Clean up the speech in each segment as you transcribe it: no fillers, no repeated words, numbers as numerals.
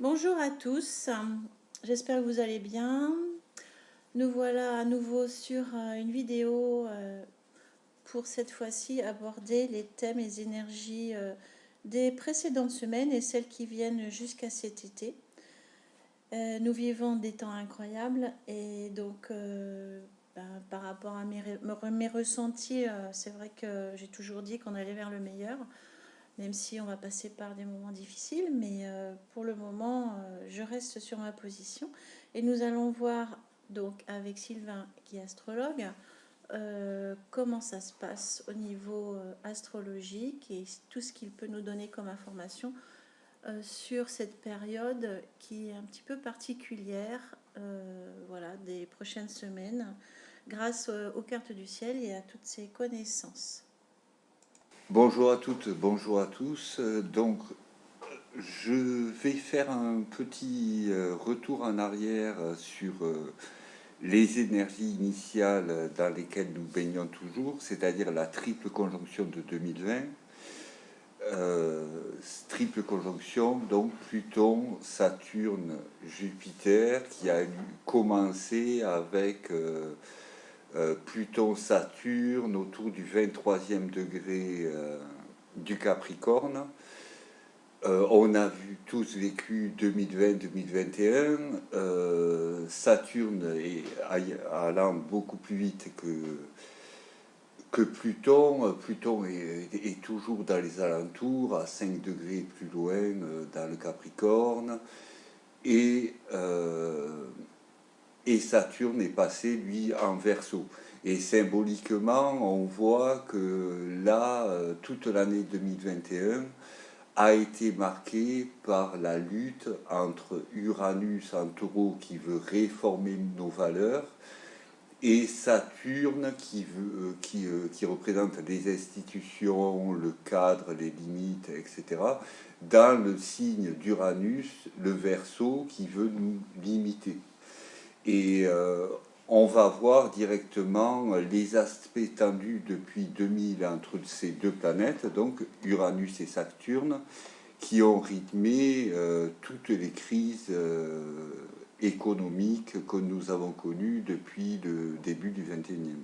Bonjour à tous, j'espère que vous allez bien. Nous voilà à nouveau sur une vidéo pour cette fois-ci aborder les thèmes et les énergies des précédentes semaines et celles qui viennent jusqu'à cet été. Nous vivons des temps incroyables et donc par rapport à mes ressentis, c'est vrai que j'ai toujours dit qu'on allait vers le meilleur, même si on va passer par des moments difficiles, mais pour le moment, je reste sur ma position. Et nous allons voir donc avec Sylvain, qui est astrologue, comment ça se passe au niveau astrologique et tout ce qu'il peut nous donner comme information sur cette période qui est un petit peu particulière, voilà, des prochaines semaines, grâce aux cartes du ciel et à toutes ces connaissances. Bonjour à toutes, bonjour à tous. Je vais faire un petit retour en arrière sur les énergies initiales dans lesquelles nous baignons toujours, c'est-à-dire la triple conjonction de 2020. Triple conjonction, donc Pluton, Saturne, Jupiter, qui a commencé avec Pluton-Saturne autour du 23e degré du Capricorne. On a tous vécu 2020-2021. Saturne est allant beaucoup plus vite que Pluton. Pluton est toujours dans les alentours, à 5 degrés plus loin dans le Capricorne. Et Saturne est passé, lui, en Verseau. Et symboliquement, on voit que là, toute l'année 2021 a été marquée par la lutte entre Uranus en taureau qui veut réformer nos valeurs et Saturne qui représente les institutions, le cadre, les limites, etc. Dans le signe d'Uranus, le Verseau qui veut nous limiter. Et on va voir directement les aspects tendus depuis 2000 entre ces deux planètes, donc Uranus et Saturne, qui ont rythmé toutes les crises économiques que nous avons connues depuis le début du XXIe.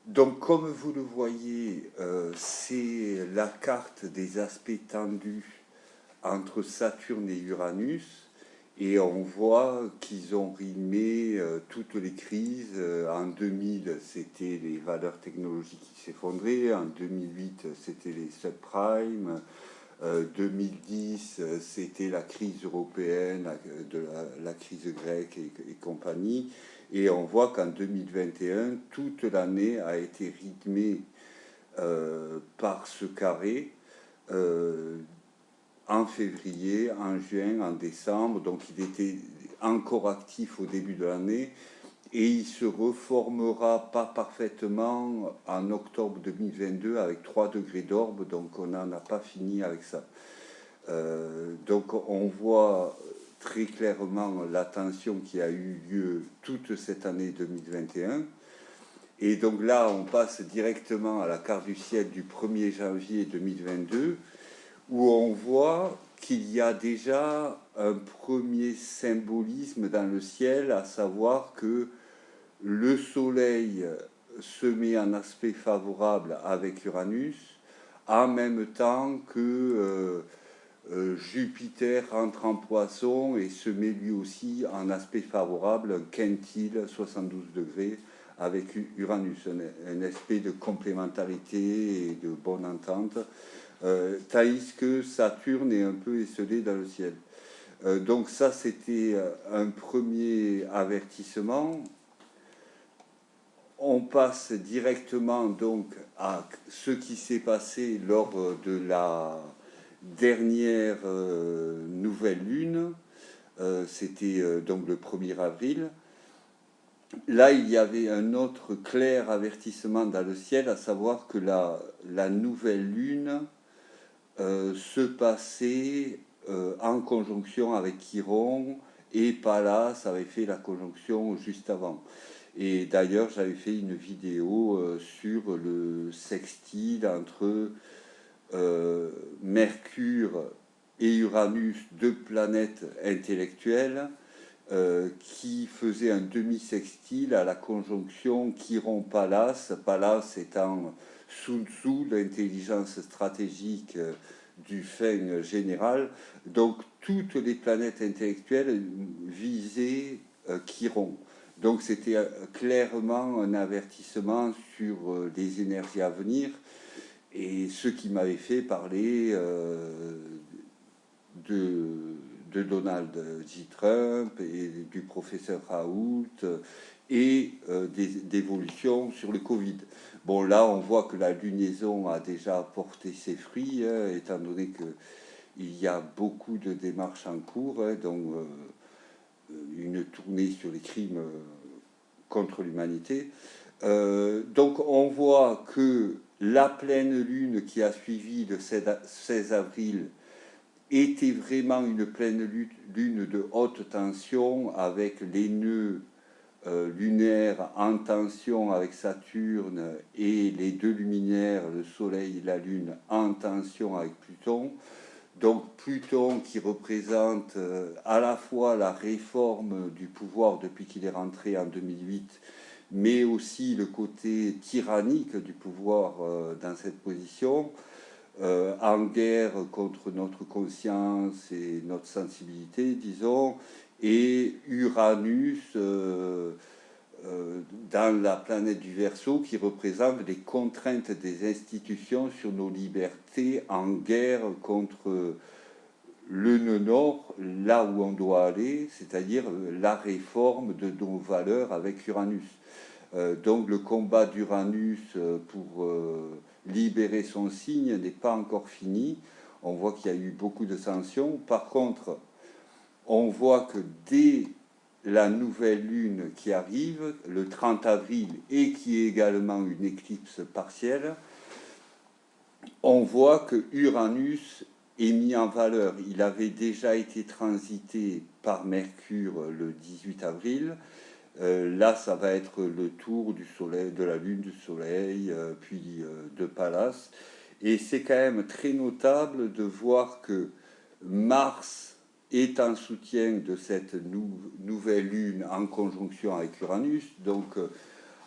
Donc, comme vous le voyez, c'est la carte des aspects tendus entre Saturne et Uranus, et on voit qu'ils ont rythmé toutes les crises. En 2000, c'était les valeurs technologiques qui s'effondraient. En 2008, c'était les subprimes. 2010, c'était la crise européenne, la crise grecque et compagnie. Et on voit qu'en 2021, toute l'année a été rythmée par ce carré. En février, en juin, en décembre, donc il était encore actif au début de l'année et il se reformera pas parfaitement en octobre 2022 avec 3 degrés d'orbe, donc on n'en a pas fini avec ça. Donc on voit très clairement la tension qui a eu lieu toute cette année 2021. Et donc là, on passe directement à la carte du ciel du 1er janvier 2022, où on voit qu'il y a déjà un premier symbolisme dans le ciel, à savoir que le Soleil se met en aspect favorable avec Uranus, en même temps que Jupiter entre en Poisson et se met lui aussi en aspect favorable, un quintile 72 degrés avec Uranus, un aspect de complémentarité et de bonne entente, tandis que Saturne est un peu esselé dans le ciel. Donc ça, c'était un premier avertissement. On passe directement donc à ce qui s'est passé lors de la dernière nouvelle lune. C'était donc le 1er avril. Là, il y avait un autre clair avertissement dans le ciel, à savoir que la nouvelle lune se passait en conjonction avec Chiron, et Pallas avait fait la conjonction juste avant. Et d'ailleurs, j'avais fait une vidéo sur le sextile entre Mercure et Uranus, deux planètes intellectuelles, qui faisaient un demi-sextile à la conjonction Chiron-Pallas, Pallas étant Sun Tzu, l'intelligence stratégique du Feng général. Donc toutes les planètes intellectuelles visaient Chiron. Donc c'était clairement un avertissement sur les énergies à venir, et ce qui m'avait fait parler de Donald J. Trump et du professeur Raoult et d'évolutions sur le Covid. Bon, là, on voit que la lunaison a déjà porté ses fruits, étant donné qu'il y a beaucoup de démarches en cours, dont une tournée sur les crimes contre l'humanité. Donc, on voit que la pleine lune qui a suivi le 16 avril était vraiment une pleine lune de haute tension, avec les nœuds lunaires en tension avec Saturne et les deux luminaires, le Soleil et la Lune, en tension avec Pluton. Donc Pluton qui représente à la fois la réforme du pouvoir depuis qu'il est rentré en 2008, mais aussi le côté tyrannique du pouvoir dans cette position, en guerre contre notre conscience et notre sensibilité, disons, et Uranus dans la planète du Verseau qui représente les contraintes des institutions sur nos libertés, en guerre contre le nœud nord, là où on doit aller, c'est-à-dire la réforme de nos valeurs avec Uranus. Donc le combat d'Uranus pour libérer son signe n'est pas encore fini. On voit qu'il y a eu beaucoup de sanctions. Par contre, on voit que dès la nouvelle lune qui arrive, le 30 avril, et qui est également une éclipse partielle, on voit que Uranus est mis en valeur. Il avait déjà été transité par Mercure le 18 avril. Là, ça va être le tour du Soleil, de la Lune, du Soleil, puis de Pallas. Et c'est quand même très notable de voir que Mars est en soutien de cette nouvelle Lune en conjonction avec Uranus, donc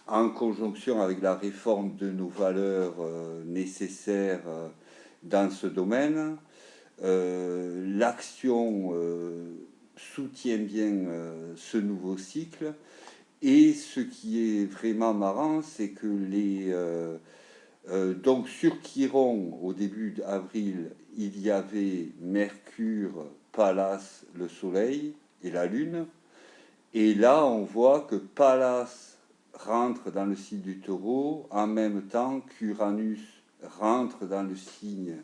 en conjonction avec la réforme de nos valeurs nécessaires dans ce domaine. L'action soutient bien ce nouveau cycle. Et ce qui est vraiment marrant, c'est que donc sur Chiron, au début d'avril, il y avait Mercure, Pallas, le Soleil et la Lune. Et là, on voit que Pallas rentre dans le signe du Taureau, en même temps qu'Uranus rentre dans le signe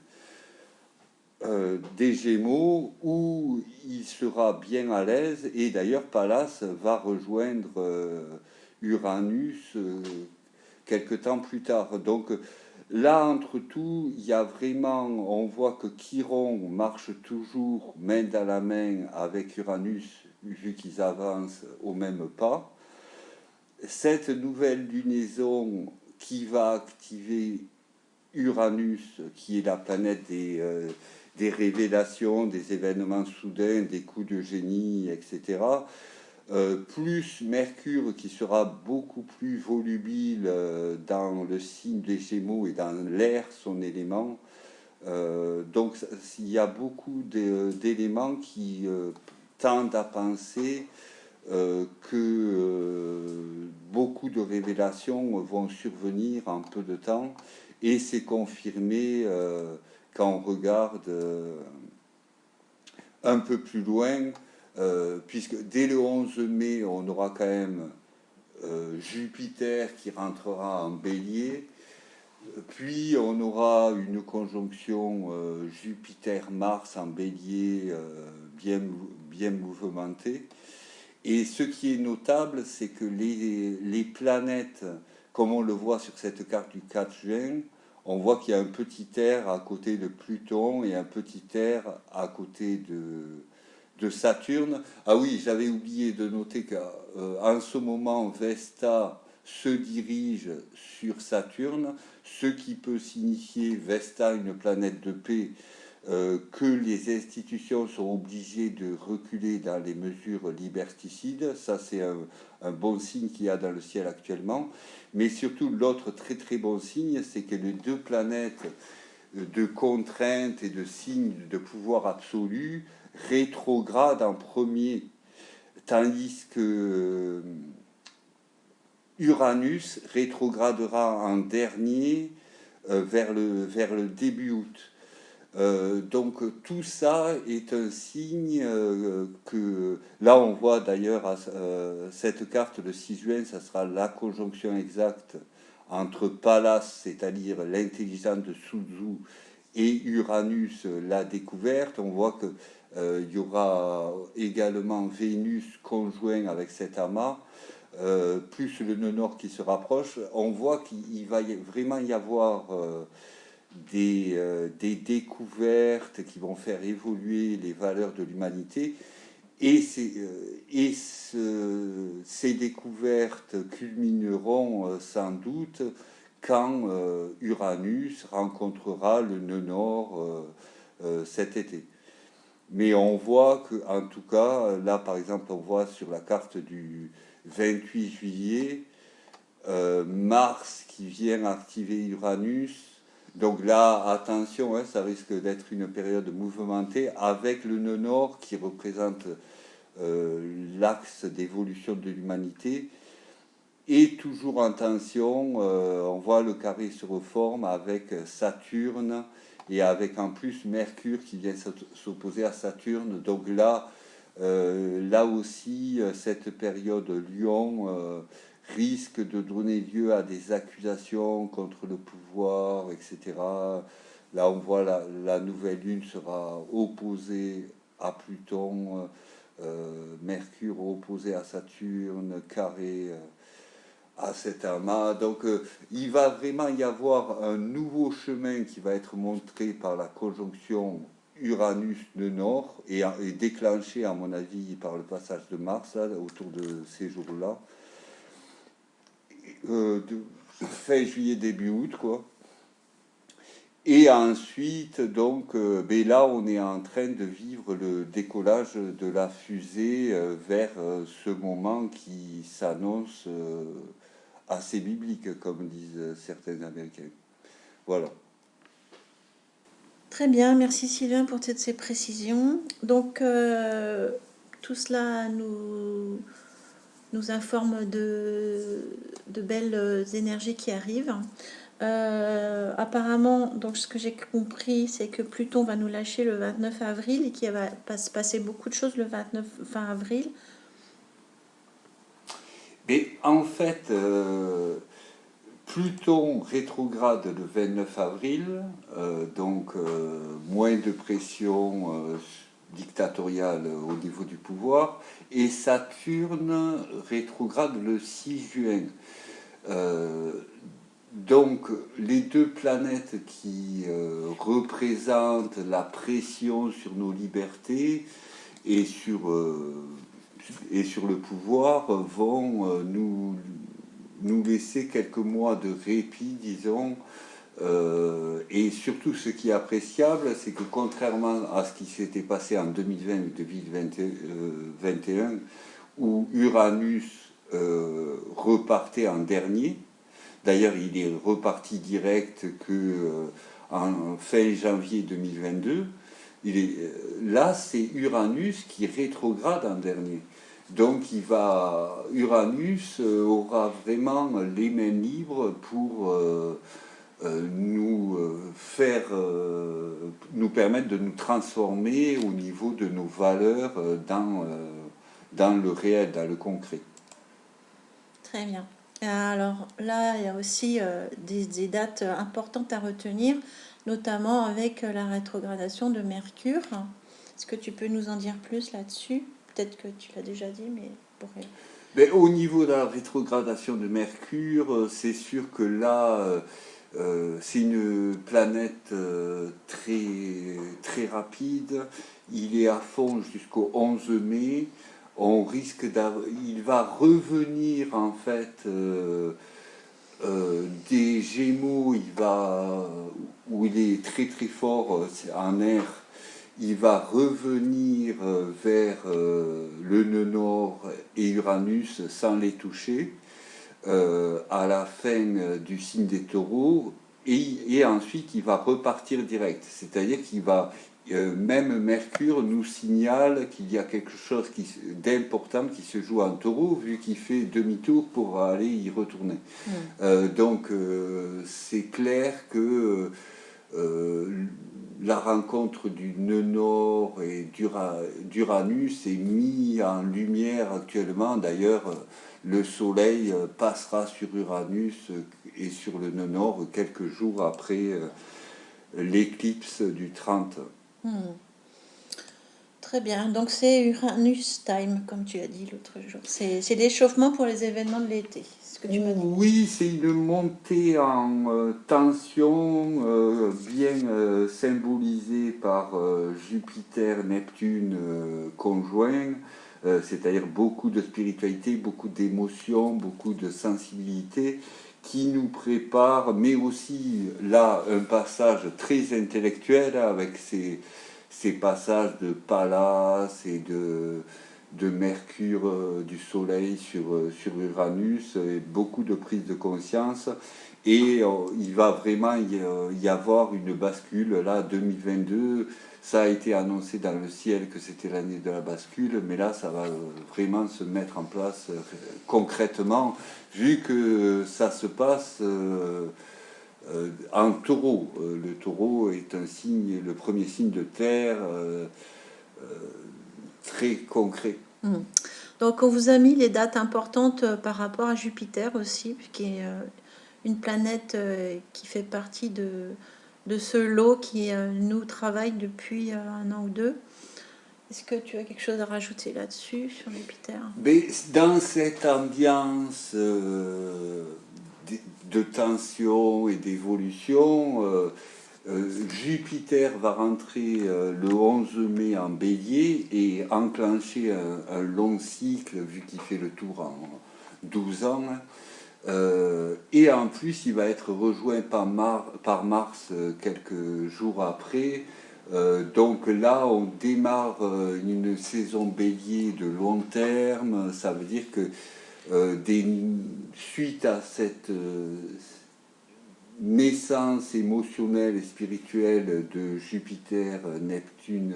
des Gémeaux, où il sera bien à l'aise. Et d'ailleurs, Pallas va rejoindre Uranus quelque temps plus tard. Donc là, entre tout, il y a vraiment, on voit que Chiron marche toujours main dans la main avec Uranus, vu qu'ils avancent au même pas. Cette nouvelle lunaison qui va activer Uranus, qui est la planète des révélations, des événements soudains, des coups de génie, etc. Plus Mercure qui sera beaucoup plus volubile dans le signe des Gémeaux et dans l'air, son élément. Donc il y a beaucoup d'éléments qui tendent à penser que beaucoup de révélations vont survenir en peu de temps, et c'est confirmé quand on regarde un peu plus loin, puisque dès le 11 mai, on aura quand même Jupiter qui rentrera en Bélier, puis on aura une conjonction Jupiter-Mars en Bélier bien mouvementée. Et ce qui est notable, c'est que les planètes, comme on le voit sur cette carte du 4 juin, on voit qu'il y a un petit air à côté de Pluton et un petit air à côté de Saturne. Ah oui, j'avais oublié de noter qu'en ce moment, Vesta se dirige sur Saturne, ce qui peut signifier, Vesta, une planète de paix, que les institutions sont obligées de reculer dans les mesures liberticides. Ça, c'est un bon signe qu'il y a dans le ciel actuellement. Mais surtout, l'autre très très bon signe, c'est que les deux planètes de contraintes et de signes de pouvoir absolu rétrogradent en premier, tandis que Uranus rétrogradera en dernier vers le début août. Donc tout ça est un signe que... Là on voit d'ailleurs cette carte le 6 juin, ça sera la conjonction exacte entre Pallas, c'est-à-dire l'intelligence de Suzu, et Uranus, la découverte. On voit que il y aura également Vénus conjoint avec cet amas, plus le nœud nord qui se rapproche. On voit qu'il va vraiment y avoir des découvertes qui vont faire évoluer les valeurs de l'humanité. Et ces découvertes culmineront sans doute quand Uranus rencontrera le nœud nord cet été. Mais on voit que, en tout cas, là par exemple, on voit sur la carte du 28 juillet, Mars qui vient activer Uranus. Donc là, attention, hein, ça risque d'être une période mouvementée avec le nœud nord qui représente l'axe d'évolution de l'humanité. Et toujours en tension, on voit le carré se reforme avec Saturne et avec en plus Mercure qui vient s'opposer à Saturne. Donc là, là aussi, cette période Lion risque de donner lieu à des accusations contre le pouvoir, etc. Là, on voit la nouvelle lune sera opposée à Pluton, Mercure opposé à Saturne, carré à cet amas. Donc, il va vraiment y avoir un nouveau chemin qui va être montré par la conjonction Uranus de Nord et déclenché, à mon avis, par le passage de Mars là, autour de ces jours-là. Fin juillet, début août, quoi. Et ensuite, donc, ben là, on est en train de vivre le décollage de la fusée vers ce moment qui s'annonce assez biblique, comme disent certains Américains. Voilà. Très bien, merci Sylvain pour toutes ces précisions. Donc, tout cela nous informe de belles énergies qui arrivent. Apparemment, donc ce que j'ai compris, c'est que Pluton va nous lâcher le 29 avril et qu'il va se passer beaucoup de choses le 29 fin avril. Mais en fait, Pluton rétrograde le 29 avril, donc moins de pression dictatoriale au niveau du pouvoir, et Saturne rétrograde le 6 juin. Donc les deux planètes qui représentent la pression sur nos libertés et sur le pouvoir vont nous laisser quelques mois de répit, disons. Et surtout, ce qui est appréciable, c'est que contrairement à ce qui s'était passé en 2020 ou 2021, où Uranus repartait en dernier, d'ailleurs il est reparti direct en fin janvier 2022, là c'est Uranus qui rétrograde en dernier. Donc Uranus aura vraiment les mains libres pour nous permettre de nous transformer au niveau de nos valeurs dans le réel, dans le concret. Très bien. Alors là, il y a aussi des dates importantes à retenir, notamment avec la rétrogradation de Mercure. Est-ce que tu peux nous en dire plus là-dessus? Peut-être que tu l'as déjà dit, mais pourrais... Mais au niveau de la rétrogradation de Mercure, c'est sûr que là, c'est une planète très, très rapide. Il est à fond jusqu'au 11 mai. on risque il va revenir en fait des Gémeaux, où il est très très fort en air, il va revenir vers le nœud nord et Uranus sans les toucher à la fin du signe des taureaux et ensuite il va repartir direct. C'est-à-dire qu'il va, même Mercure nous signale qu'il y a quelque chose d'important qui se joue en taureau vu qu'il fait demi-tour pour aller y retourner. Donc c'est clair que la rencontre du nœud nord et d'Uranus est mise en lumière actuellement. D'ailleurs, le Soleil passera sur Uranus et sur le nœud nord quelques jours après l'éclipse du 30. Très bien, donc c'est Uranus Time, comme tu as dit l'autre jour. C'est l'échauffement pour les événements de l'été, c'est ce que tu m'as dit. Oui, c'est une montée en tension bien symbolisée par Jupiter, Neptune conjoint, c'est-à-dire beaucoup de spiritualité, beaucoup d'émotions, beaucoup de sensibilité qui nous prépare, mais aussi là un passage très intellectuel avec ces passages de Pallas et de Mercure, du Soleil sur Uranus, et beaucoup de prise de conscience. Et il va vraiment y avoir une bascule. Là, 2022, ça a été annoncé dans le ciel que c'était l'année de la bascule, mais là, ça va vraiment se mettre en place concrètement, vu que ça se passe en taureau. Le taureau est un signe, le premier signe de terre, très concret. Donc on vous a mis les dates importantes par rapport à Jupiter aussi, qui est une planète qui fait partie de ce lot qui nous travaille depuis un an ou deux. Est-ce que tu as quelque chose à rajouter là-dessus, sur Jupiter? Mais dans cette ambiance de tension et d'évolution, Jupiter va rentrer le 11 mai en Bélier et enclencher un long cycle, vu qu'il fait le tour en 12 ans. Et en plus, il va être rejoint par Mars quelques jours après. Donc là, on démarre une saison Bélier de long terme. Ça veut dire que suite à cette naissance émotionnelle et spirituelle de Jupiter, Neptune,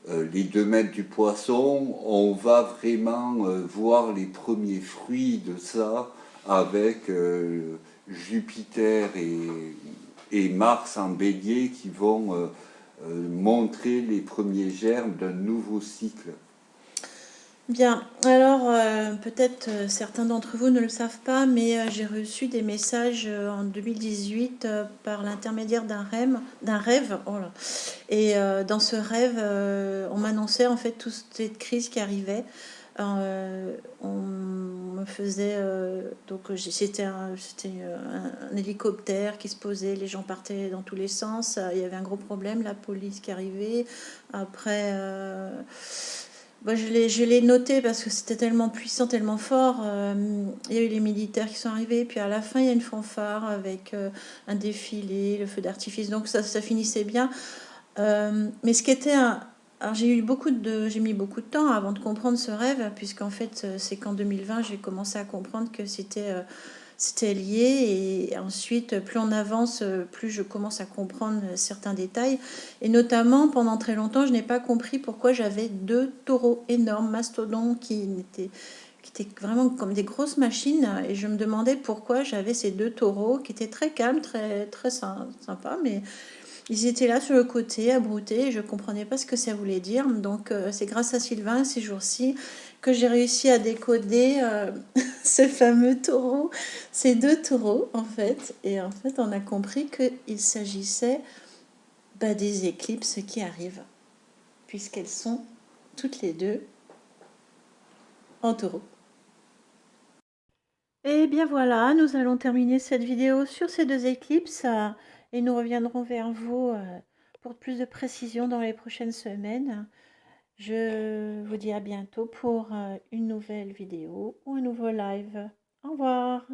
les 2 mètres du poisson, on va vraiment voir les premiers fruits de ça avec Jupiter et Mars en Bélier qui vont montrer les premiers germes d'un nouveau cycle. Bien, alors peut-être certains d'entre vous ne le savent pas, mais j'ai reçu des messages en 2018 par l'intermédiaire d'un rêve. Oh là. Et dans ce rêve, on m'annonçait en fait toute cette crise qui arrivait. On me faisait donc c'était un hélicoptère qui se posait, les gens partaient dans tous les sens. Il y avait un gros problème, la police qui arrivait. Après. Bah, je l'ai noté parce que c'était tellement puissant, tellement fort. Il y a eu les militaires qui sont arrivés, puis à la fin, il y a une fanfare avec un défilé, le feu d'artifice. Donc ça finissait bien. Mais ce qui était alors j'ai mis beaucoup de temps avant de comprendre ce rêve, puisqu'en fait, c'est qu'en 2020, j'ai commencé à comprendre que c'était lié. Et ensuite, plus on avance, plus je commence à comprendre certains détails. Et notamment, pendant très longtemps, je n'ai pas compris pourquoi j'avais 2 taureaux énormes, mastodons, qui étaient vraiment comme des grosses machines. Et je me demandais pourquoi j'avais ces 2 taureaux qui étaient très calmes, très, très sympas, mais ils étaient là sur le côté, à brouter, et je ne comprenais pas ce que ça voulait dire. Donc c'est grâce à Sylvain, ces jours-ci, que j'ai réussi à décoder ce fameux taureau, ces 2 taureaux en fait. Et en fait, on a compris qu'il s'agissait des éclipses qui arrivent, puisqu'elles sont toutes les 2 en taureau. Et bien voilà, nous allons terminer cette vidéo sur ces 2 éclipses et nous reviendrons vers vous pour plus de précisions dans les prochaines semaines. Je vous dis à bientôt pour une nouvelle vidéo ou un nouveau live. Au revoir.